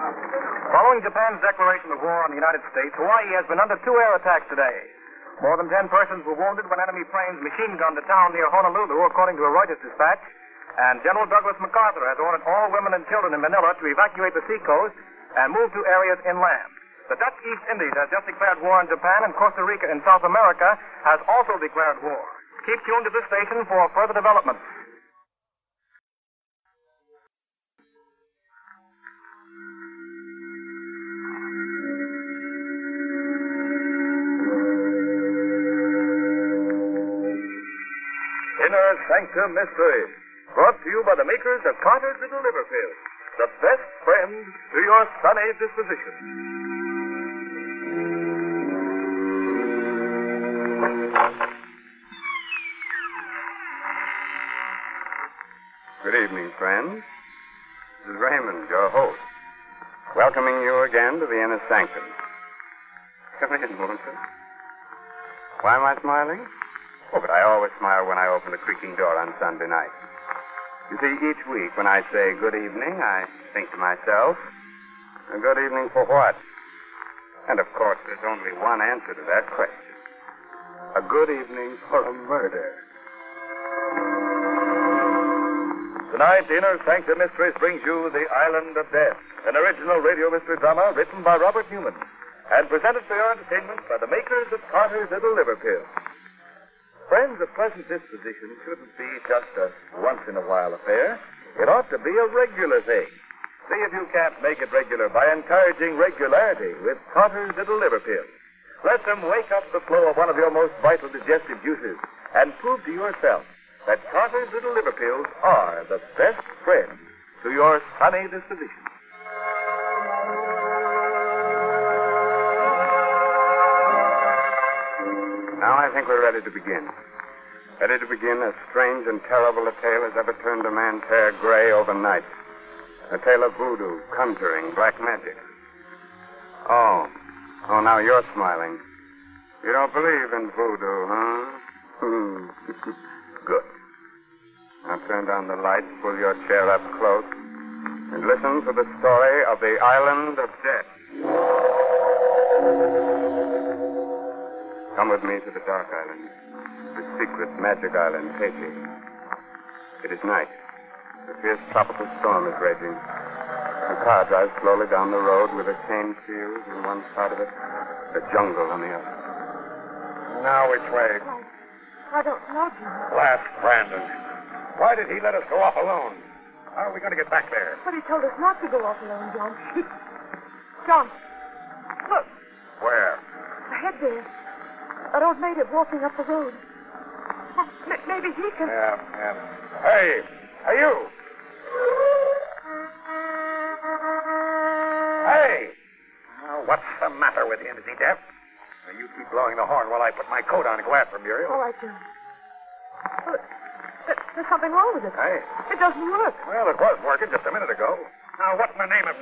Following Japan's declaration of war on the United States, Hawaii has been under 2 air attacks today. More than 10 persons were wounded when enemy planes machine-gunned a town near Honolulu, according to a Reuters dispatch. And General Douglas MacArthur has ordered all women and children in Manila to evacuate the seacoast and move to areas inland. The Dutch East Indies has just declared war on Japan, and Costa Rica in South America has also declared war. Keep tuned to this station for further developments. Inner Sanctum Mystery, brought to you by the makers of Carter's Little Liver Pills, the best friend to your sunny disposition. Good evening, friends. This is Raymond, your host, welcoming you again to the Inner Sanctum. Come in, won't you? Why am I smiling? Oh, but I always smile when I open the creaking door on Sunday night. You see, each week when I say good evening, I think to myself, a good evening for what? And of course, there's only one answer to that question. A good evening for a murder. Tonight, Inner Sanctum Mysteries brings you The Island of Death, an original radio mystery drama written by Robert Newman and presented for your entertainment by the makers of Carter's Little Liver Pills. Friends, a pleasant disposition shouldn't be just a once-in-a-while affair. It ought to be a regular thing. See if you can't make it regular by encouraging regularity with Carter's Little Liver Pills. Let them wake up the flow of one of your most vital digestive juices and prove to yourself that Carter's Little Liver Pills are the best friend to your sunny disposition. Now I think we're ready to begin. Ready to begin as strange and terrible a tale as ever turned a man's hair gray overnight. A tale of voodoo, conjuring, black magic. Oh, now you're smiling. You don't believe in voodoo, huh? Good. Now turn down the lights, pull your chair up close, and listen to the story of the Island of Death. Come with me to the Dark Island, the secret magic island, Haiti. It is night. A fierce tropical storm is raging. The car drives slowly down the road with a cane field in one part of it, a jungle on the other. Now which way? I don't know, Jim. Last Brandon. Why did he let us go off alone? How are we going to get back there? But he told us not to go off alone, John. John, look. Where? Ahead there. That old native walking up the road. Oh, maybe he can... Yeah. Hey, you. Hey! Oh, what's the matter with him? Is he deaf? Now, you keep blowing the horn while I put my coat on and go after Muriel. All right, John. Look, there's something wrong with it. Hey. It doesn't work. Well, it was working just a minute ago. Now, what in the name of...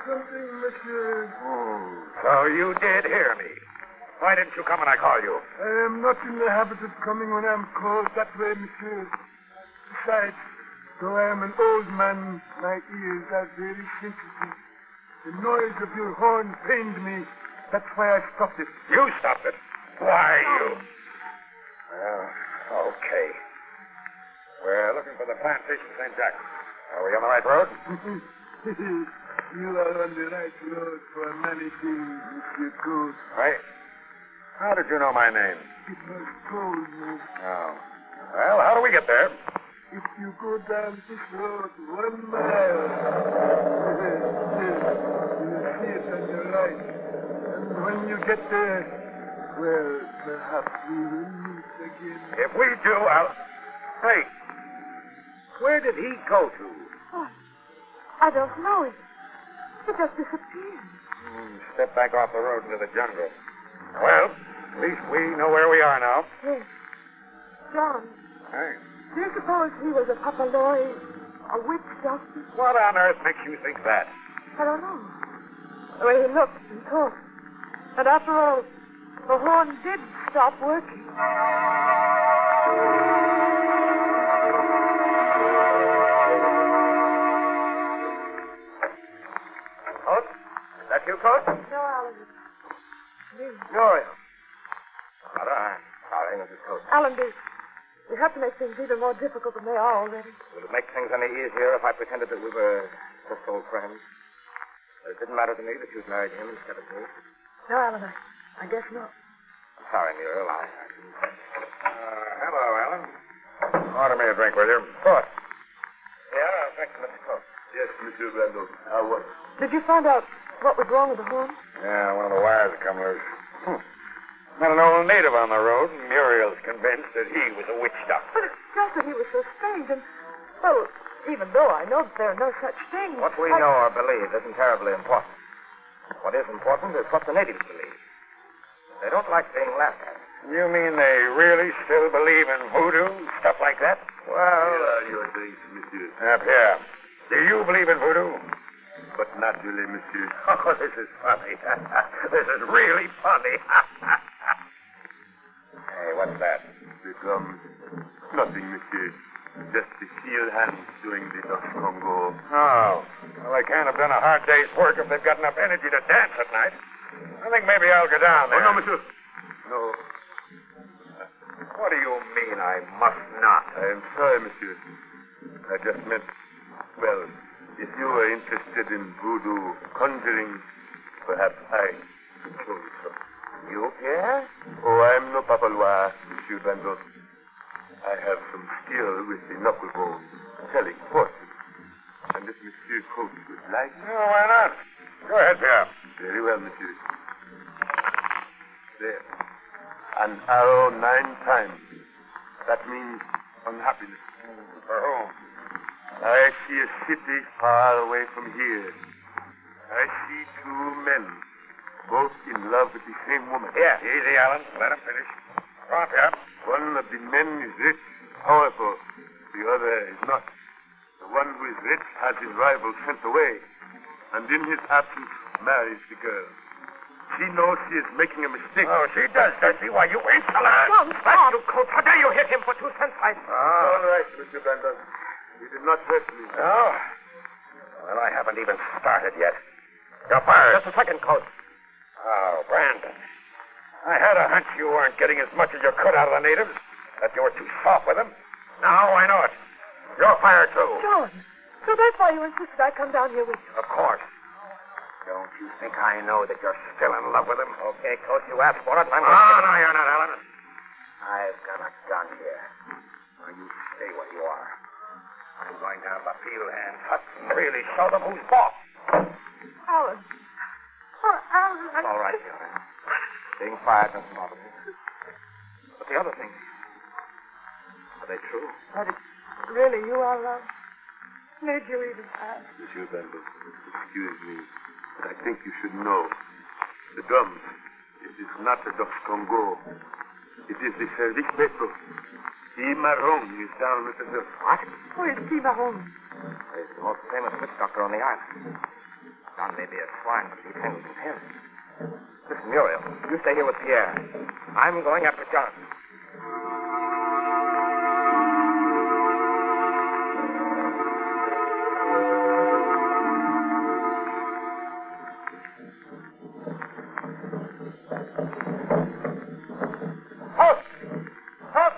Something, monsieur. So you did hear me. Why didn't you come when I called you? I am not in the habit of coming when I'm called that way, monsieur. Besides, though I am an old man, my ears are very sensitive. The noise of your horn pained me. That's why I stopped it. You stopped it? Why, you... Well, okay. We're looking for the plantation St. Jack. Are we on the right road? You are on the right road for many things, Monsieur Gould. Right. How did you know my name? It was told me. Oh. Well, how do we get there? If you go down this road 1 mile, you'll see it on your right. And when you get there, well, perhaps we will meet again. If we do, I'll... Hey, where did he go to? Oh, I don't know. It just disappeared. Step back off the road into the jungle. Well, at least we know where we are now. Yes. John, Hey, do you suppose he was a papaloi, a witch doctor? what on earth makes you think that? I don't know. The way he looked and talked. And after all, the horn did stop working. Coach? No, Alan. Me. Muriel. Sorry, Mrs. Coach. Alan, we have to make things even more difficult than they are already. Would it make things any easier if I pretended that we were just old friends? It didn't matter to me that you'd married him instead of me. No, Alan, I guess not. I'm sorry, Muriel. I didn't. Hello, Alan. Order me a drink, will you? Of course. Yeah, thank you, Mr. Coach. Yes, Monsieur Randall. What? Did you find out what was wrong with the horn? Yeah, one of the wires had come loose. Met an old native on the road, and Muriel's convinced that he was a witch doctor. But it's just that he was so strange, and, well, even though I know that there are no such things. What we know or believe isn't terribly important. What is important is what the natives believe. They don't like being laughed at. You mean they really still believe in voodoo, stuff like that? Well, Here are your drinks, Monsieur. Up here. Do you believe in voodoo? But naturally, Monsieur. Oh, this is funny. This is really funny. Hey, what's that? The drums. Nothing, Monsieur. Just the steel hands doing the Dutch Congo. Oh. Well, they can't have done a hard day's work if they've got enough energy to dance at night. I think maybe I'll go down there. Oh, no, Monsieur. No. What do you mean I must not? I am sorry, Monsieur. I just meant, well, if you are interested in voodoo conjuring, perhaps I could show you some. you, Pierre? Oh, I'm no papalois, Monsieur Randall. I have some skill with the knucklebone, telling fortunes. And if Monsieur Coach would like... No, why not? Go ahead, Pierre. Very well, Monsieur. There. An arrow 9 times. That means unhappiness. For whom? I see a city far away from here. I see 2 men, both in love with the same woman. Here. Easy, Alan. Let him finish. Go on, Pierre. One of the men is rich, powerful. The other is not. The one who is rich has his rival sent away, and in his absence marries the girl. She knows she is making a mistake. Oh, she does she? Why, you insolent. Tom, stop. You, Coach. How dare you hit him for 2 cents? All right, Mr. Brandon. You did not hurt me. Oh? Well, I haven't even started yet. You're fired. Just a second, Coach. Oh, Brandon. I had a hunch you weren't getting as much as you could out of the natives, that you were too soft with them. Now I know it. You're fired, too. John, so that's why you insisted I come down here with you. Of course. Don't you think I know that you're still in love with him? Okay, Coach, you asked for it, and I'm Oh, going no, you're not, Alan. I've got a gun here. Now you stay where you are. I'm going down to the field hand huts and really show them who's boss. Alan. Oh, Alan. It's all right, Johnny. Being fired doesn't bother me. But the other things, are they true? That is really you are love. Made you even ask. Monsieur Brandon, excuse me, but I think you should know. The drums, it is not the Dutch Congo. It is the service petro. Marron is down at the hill. What? Who is Timaron? He's the most famous witch doctor on the island. John may be a swine, but he tangles with him. Listen, Muriel, you stay here with Pierre. I'm going after John.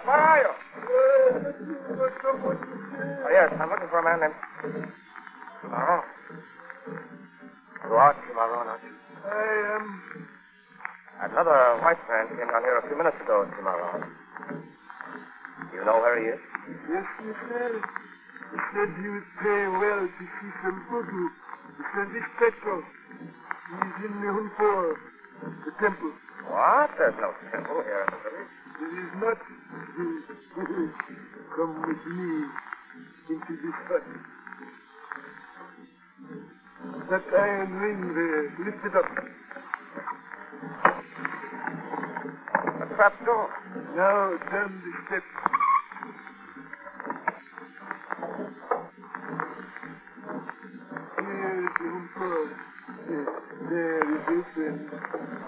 Where are you? Oh, yes, I'm looking for a man named Timaron. You are Timaron, aren't you? I am. Another white man came down here a few minutes ago, Timaron. You know where he is? Yes, monsieur. He said he would pay well to see some voodoo. The service petro. He's in the Hunfor, the temple. What? There's no temple here in the village. It is not. Come with me into this hut. That iron ring there, lift it up. A trap door. Now down the steps. Here is the Hunfor. There is open.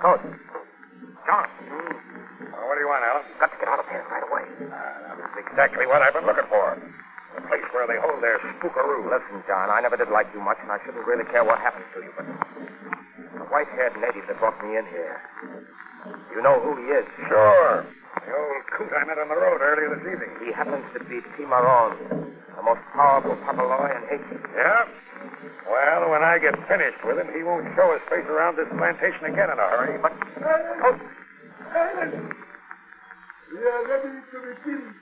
Coach. John. What do you want, Alan? Got to get out of here right away. That's exactly what I've been looking for. The place where they hold their spookaroo. Listen, John, I never did like you much, and I shouldn't really care what happens to you, but the white-haired native that brought me in here, you know who he is? Sure. The old coot I met on the road earlier this evening. He happens to be Timaron, the most powerful papaloi in Haiti. Yeah? Well, when I get finished with him, he won't show his face around this plantation again in a hurry, but... Silence! We are ready to begin.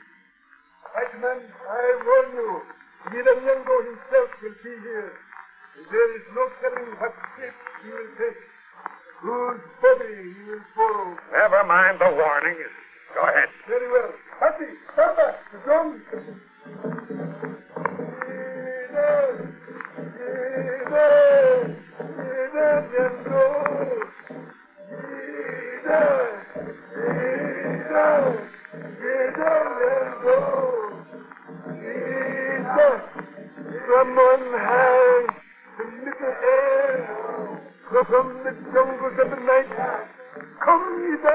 White man, I warn you, Yango himself will be here. There is no telling what shape he will take, whose body he will borrow. Never mind the warnings. Go ahead. Very well. Patty, Papa, the drums. From on high, the little air, from the jungles of the night, come, Ida,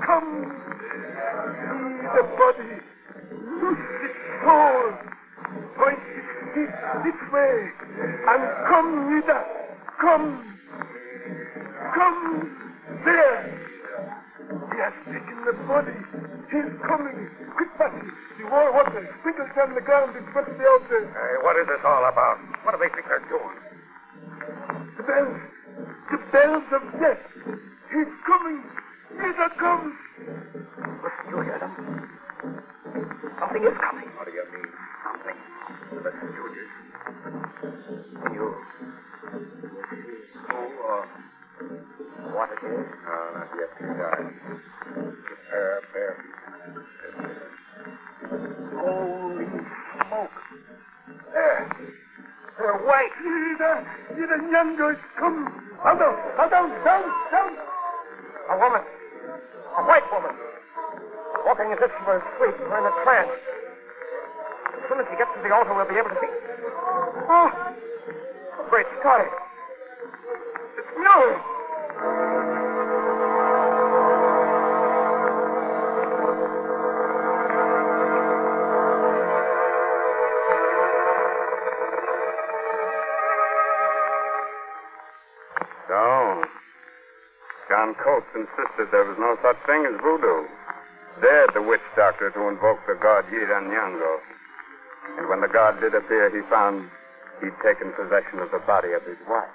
come, see the body, loose its soul, point its feet this way, and come, Ida, come, there. He has taken the body. He's coming. Quick, Patty. The war water sprinkles down the ground in front of the altar. Hey, what is this all about? What do they think they're doing? The bells of death. He's coming. Ida comes. Listen, you hear them? Something is coming. What do you mean, something? Listen, Julius. When you who or what it is? Oh, not yet. Sorry. Bear. Holy smoke. They're white. Ida Nyango is come. Down. A woman. A white woman. Walking as if she were asleep or in a trance. As soon as she gets to the altar, we'll be able to see. Oh, great Scotty. It's Miller. So, John Coates insisted there was no such thing as voodoo. Dared the witch doctor to invoke the god Yiranyango. And when the god did appear, he found he'd taken possession of the body of his wife.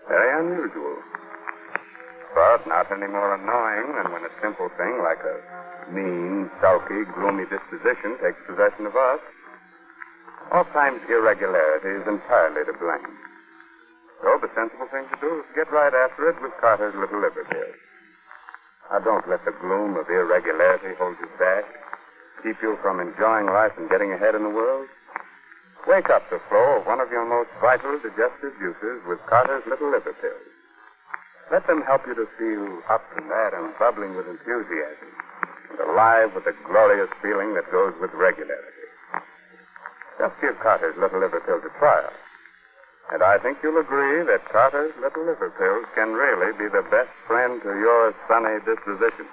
Very unusual. But not any more annoying than when a simple thing like a mean, sulky, gloomy disposition takes possession of us. Oftentimes irregularity is entirely to blame. So the sensible thing to do is to get right after it with Carter's little liver pills. Now, don't let the gloom of irregularity hold you back, keep you from enjoying life and getting ahead in the world. Wake up the flow of one of your most vital digestive juices with Carter's little liver pills. Let them help you to feel up and at and bubbling with enthusiasm and alive with the glorious feeling that goes with regularity. Just give Carter's little liver pill a trial. And I think you'll agree that Carter's little liver pills can really be the best friend to your sunny disposition.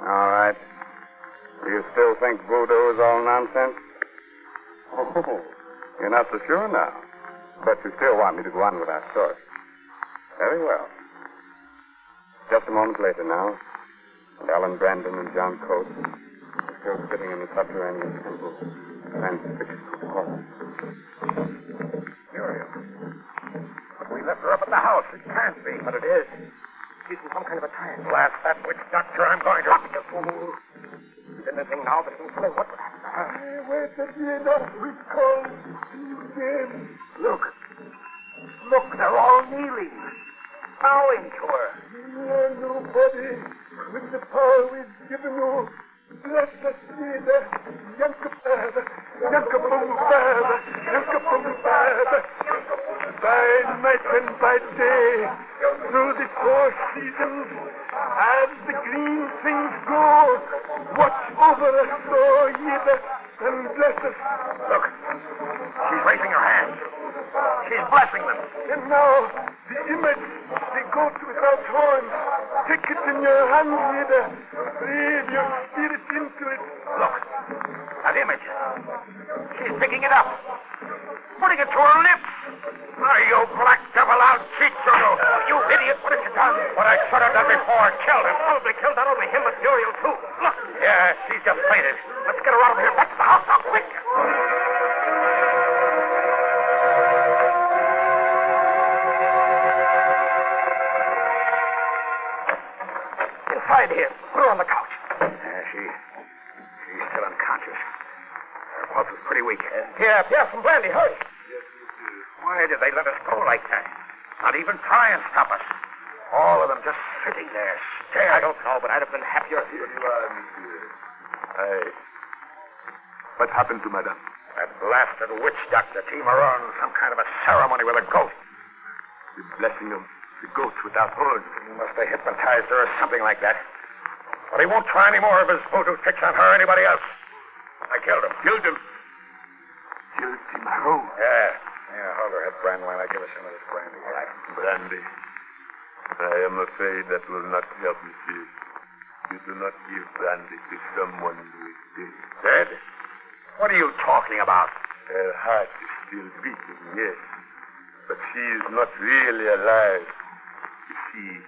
All right. Do you still think voodoo is all nonsense? Oh, you're not so sure now. But you still want me to go on with our story. Very well. Just a moment later now. And Alan Brandon and John Coates are still sitting in the subterranean temple, transfixed with horror. Curious. But we left her up at the house. It can't be. But it is. She's in some kind of a trance. Blast that witch doctor. I'm going to... Stop, you fool. If anything now, but he'll tell her what would happen to her. Wait a minute. We call you again. Look, they're all kneeling, bowing to her. You are nobody. With the power we've given you, bless us, Ida. Yankapum-baba. By night and by day, through the 4 seasons, as the green things grow, watch over us, oh, Ida, and bless us. Look, she's raising her hands. She's blessing them. And now, the image your hands here. Breathe your spirit into it. Look, that image. She's picking it up. Putting it to her lips. Oh, you black devil, I'll cheat you. You idiot, what have you done? What I should have done before. Killed him. Probably killed not only him, but Muriel, too. Look. Yeah, she's just fainted. Let's get her out of here. Back to the house now, quick. Inside here. Put her on the couch. She's still unconscious. Her pulse is pretty weak. Pierre, some brandy, hurry. Why did they let us go like that? Not even try and stop us. All of them just sitting there, staring. I don't know, but I'd have been happier. Here you are, monsieur. What happened to Madame? That blasted witch doctor, T. Marone, some kind of a ceremony with a goat. The blessing of the goat without horns. He must have hypnotized her or something like that. But he won't try any more of his voodoo tricks on her or anybody else. I killed him. Killed him? Killed T. Marone? Yeah, hold her head, Brand, while I give her some of this brandy. All right. Brandy. I am afraid that will not help, monsieur. You do not give brandy to someone who is dead. Dead? What are you talking about? Her heart is still beating, yes. But she is not really alive. You see,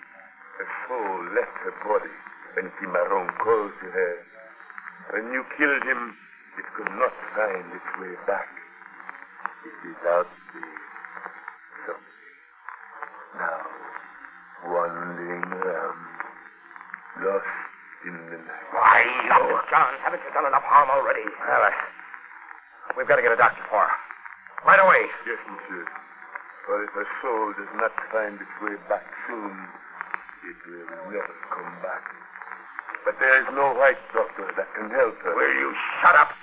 her soul left her body when Timaron called to her. When you killed him, it could not find its way back. It is out there. So, now, wandering around, lost in the night. Why, look, John, haven't you done enough harm already? Well, we've got to get a doctor for her. Right away. Yes, monsieur. For if her soul does not find its way back soon, it will never come back. But there is no white doctor that can help her. Will you shut up?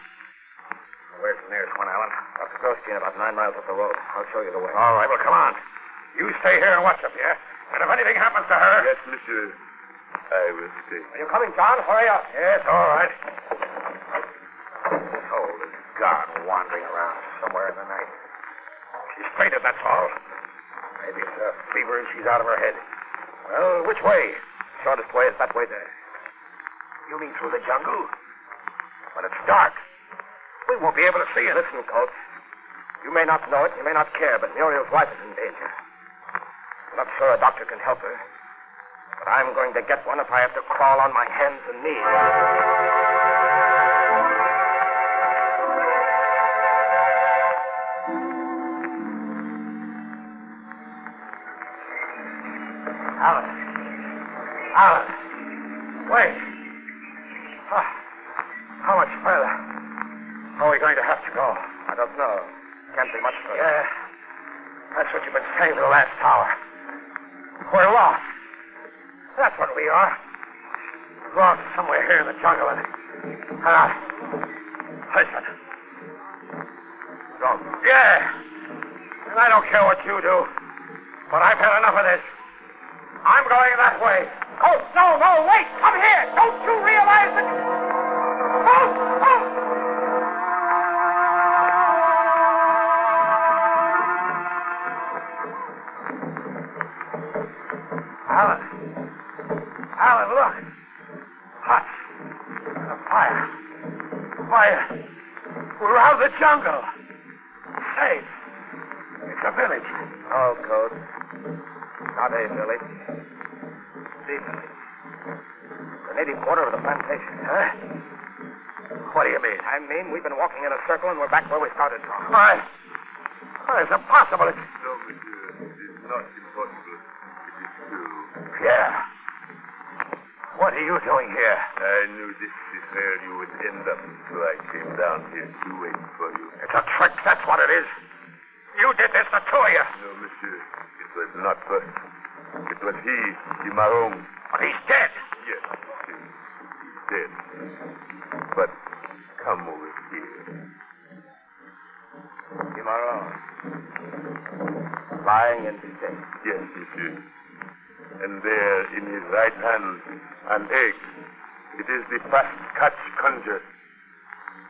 Where's the nearest one, Alan? Up the Grove Street, about 9 miles up the road. I'll show you the way. All right, well, come on. You stay here and watch up here. And if anything happens to her... Yes, monsieur. I will stay. Are you coming, John? Hurry up. Yes, all right. This soul is gone, wandering around somewhere in the night. She's fainted, that's all. Maybe it's a fever and she's out of her head. Well, which way? Shortest way is that way there. You mean through the jungle? But it's dark. We won't be able to see it. Listen, Coach. You may not know it, you may not care, but Muriel's wife is in danger. I'm not sure a doctor can help her. But I'm going to get one if I have to crawl on my hands and knees. Alan. Wait. How much further? Are we going to have to go? I don't know. Can't be much further. Yeah. That's what you've been saying for the last hour. We're lost. That's what we are. Lost somewhere here in the jungle. Listen. Don't. Yeah. And I don't care what you do. But I've had enough of this. I'm going that way. Oh, no, wait. Come here. Don't you realize that... Oh! Alan, look. Huts. A fire. We're out of the jungle. Safe. It's a village. Oh, Code. Not a village. The village. The native quarter of the plantation. Huh? What do you mean? I mean, we've been walking in a circle and we're back where we started from. Why? It's impossible. No, monsieur. It is not impossible. It is true. Pierre. What are you doing here? I knew this is where you would end up, so I came down here to wait for you. It's a trick, that's what it is. You did this, the two of you. No, monsieur. It was not us. It was he, Timaron. But he's dead. Yes, monsieur. He's dead. But come over here. Timaron. Lying in his bed. Yes, monsieur. And there, in his right hand, an egg. It is the fast catch conjured.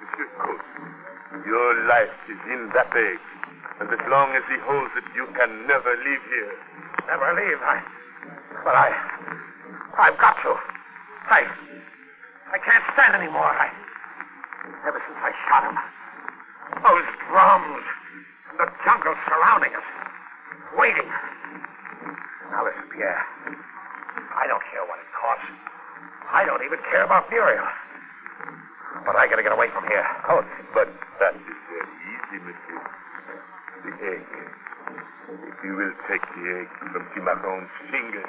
Monsieur Coates, your life is in that egg. And as long as he holds it, you can never leave here. Never leave? I've got to. I can't stand anymore. Ever since I shot him, those drums, the jungle surrounding us, waiting. Now listen, Pierre. I don't care what it costs. I don't even care about Muriel. But I gotta get away from here. Oh, but that is very easy, monsieur. The egg. If you will take the egg from Cimarron's fingers,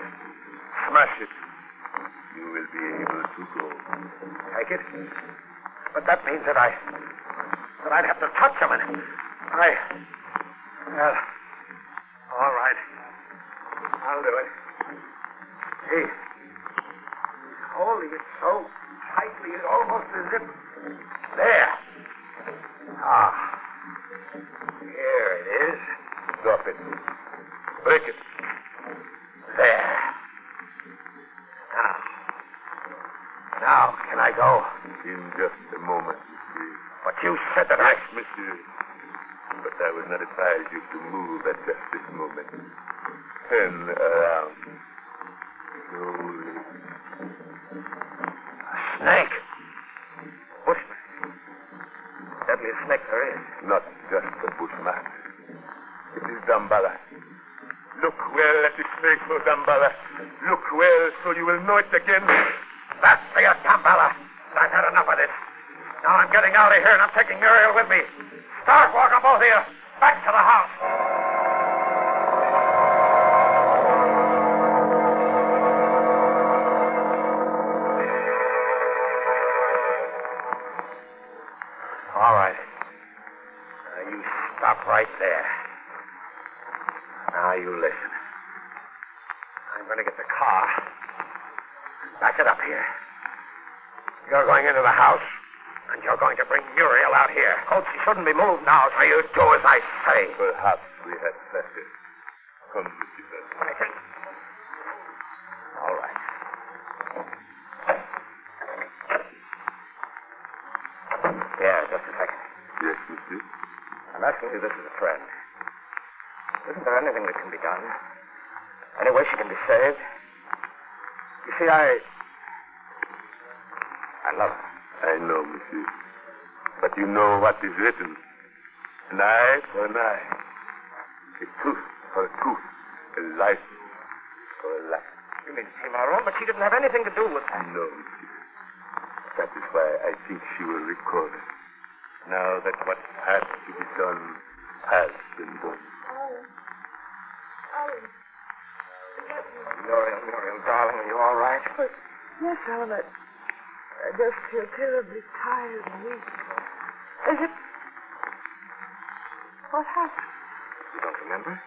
smash it, you will be able to go. Take it? But that means that I'd have to touch him, and well, all right. I'll do it. He's holding it so tightly, it's almost as if... There. Ah. Here it is. Drop it. Break it. There. Now, can I go? In just a moment, monsieur. But you said that Yes, monsieur. But I will not advise you to move at just this moment. Turn around. Slowly. A snake. Bushman. Deadliest snake there is. Not just a bushman. It is Dambala. Look well at the snake for Dambala. Look well so you will know it again. That's for you, Dambala. I've had enough of this. Now I'm getting out of here and I'm taking Muriel with me. Start walking, both of you. Back to the house. All right. Now you stop right there. Now you listen. I'm going to get the car. Back it up here. You're going into the house, and you're going to bring Muriel out here. Coach, she shouldn't be moved now, so you do as I say. Perhaps we had better. Come, monsieur. I think. All right. Yeah, just a second. Yes, monsieur. I'm asking you this as a friend. Isn't there anything that can be done? Any way she can be saved? You see, I love her. I know, monsieur. But you know what is written. An eye for an eye. A tooth for a tooth. A life for a life. You mean Cimarron, but she didn't have anything to do with it. No, monsieur. That is why I think she will recover. Now that what has to be done has been done. Muriel, darling, are you all right? But, yes, Alan, I just feel terribly tired and weak. As if... What happened? You don't remember?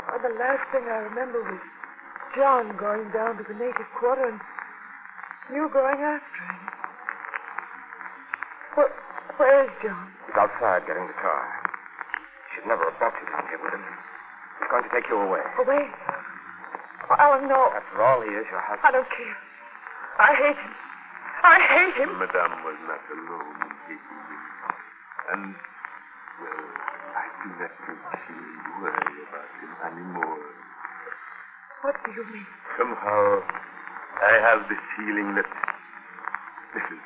Oh, the last thing I remember was John going down to the native quarter and you going after him. Where is John? He's outside getting the car. Should never have brought you down here with him. He's going to take you away. Away? Oh, Alan, no. After all, he is your I husband. don't care. I hate him. I hate him. Madame was not alone in hating him. And, well, I do not think she will worry about him anymore. What do you mean? Somehow, I have the feeling that... Listen.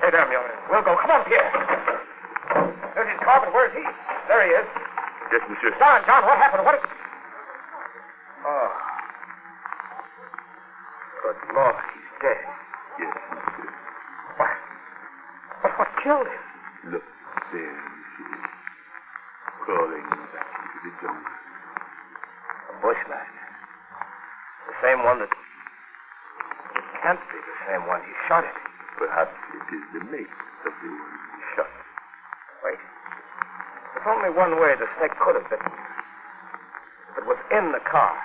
Hey there, Muriel. We'll go. Come on, Pierre. There's his car, but where's he? There he is. Yes, monsieur. John, what happened? What... Oh. Good Lord, he's dead. Yes, monsieur. What killed him? Look there, monsieur. Crawling back into the jungle. A bushman. The same one that... It can't be the same one he shot at. Perhaps it is the mate of the one he shot. Wait. There's only one way the snake could have been. It was in the car.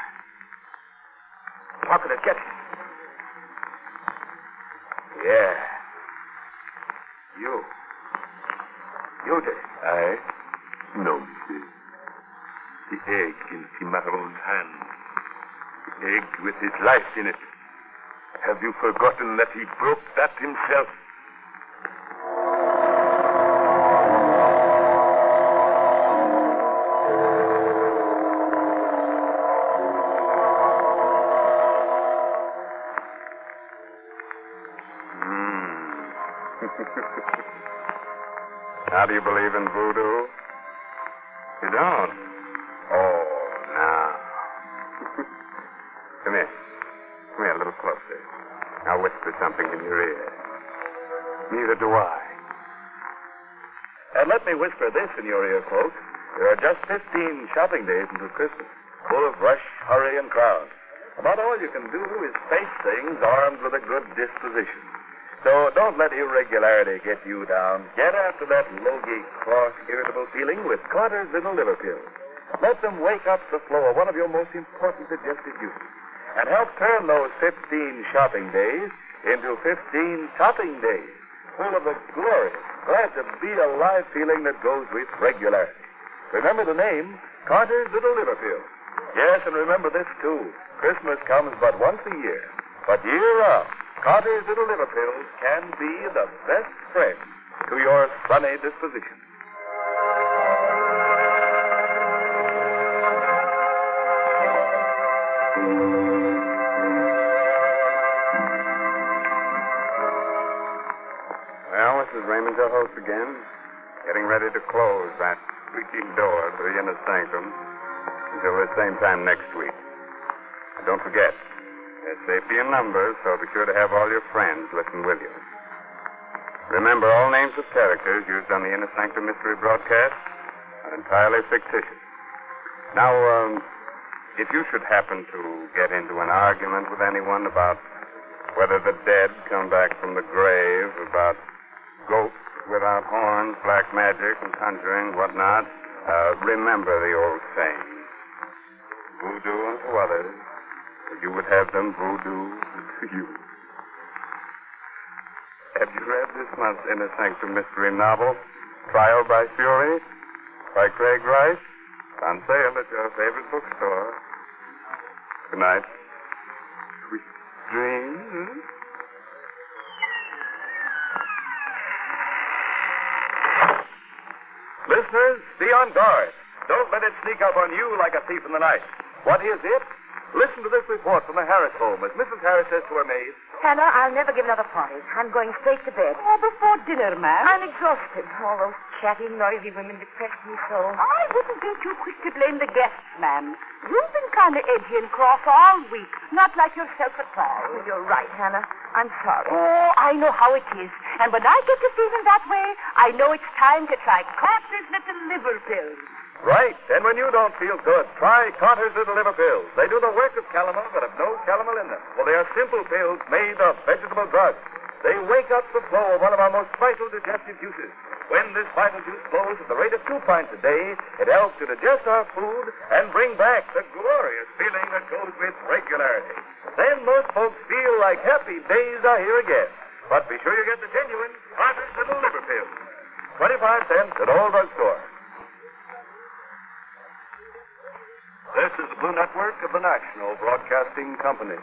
How could it get him? Yeah. You did it. I? No, monsieur. The egg in Cimarron's hand. The egg with his life in it. Have you forgotten that he broke that himself? Now, do you believe in voodoo? You don't? Oh, now. Come here. Come here a little closer. I'll whisper something in your ear. Neither do I. And let me whisper this in your ear, folks. There are just 15 shopping days until Christmas, full of rush, hurry, and crowd. About all you can do is face things armed with a good disposition. So don't let irregularity get you down. Get after that logy, cross, irritable feeling with Carter's Little Liver Pills. Let them wake up the flow of one of your most important digestive juices and help turn those 15 shopping days into 15 topping days, full of the glorious, glad-to-be-alive feeling that goes with regularity. Remember the name, Carter's Little Liver Pills. Yes, and remember this, too. Christmas comes but once a year. But year-round, Carter's Little Liver Pills can be the best friend to your sunny disposition. Well, this is Raymond, your host again, getting ready to close that squeaky door to the inner sanctum until the same time next week. And don't forget, there's safety in numbers, so be sure to have all your friends listen with you. Remember, all names of characters used on the Inner Sanctum Mystery broadcast are entirely fictitious. Now, if you should happen to get into an argument with anyone about whether the dead come back from the grave, about ghosts without horns, black magic, and conjuring, whatnot, remember the old saying, voodoo unto others, you would have them voodoo to you. Have you read this month's Inner Sanctum Mystery novel, Trial by Fury, by Craig Rice? On sale at your favorite bookstore. Good night. Sweet dreams. Listeners, be on guard. Don't let it sneak up on you like a thief in the night. What is it? Listen to this report from the Harris home as Mrs. Harris says to her maid. Hannah, I'll never give another party. I'm going straight to bed. Oh, before dinner, ma'am. I'm exhausted. All those chatty, noisy women depress me so. I wouldn't be too quick to blame the guests, ma'am. You've been kind of edgy and cross all week. Not like yourself at all. Oh, you're right, Hannah. I'm sorry. Oh, I know how it is. And when I get to feeling that way, I know it's time to try Carter's Little Liver Pills. Right. And when you don't feel good, try Carter's Little Liver Pills. They do the work of calomel, but have no calomel in them. For they are simple pills made of vegetable drugs. They wake up the flow of one of our most vital digestive juices. When this vital juice flows at the rate of 2 pints a day, it helps to digest our food and bring back the glorious feeling that goes with regularity. Then most folks feel like happy days are here again. But be sure you get the genuine Carter's Little Liver Pills. 25 cents at all drugstores. This is the Blue Network of the National Broadcasting Company.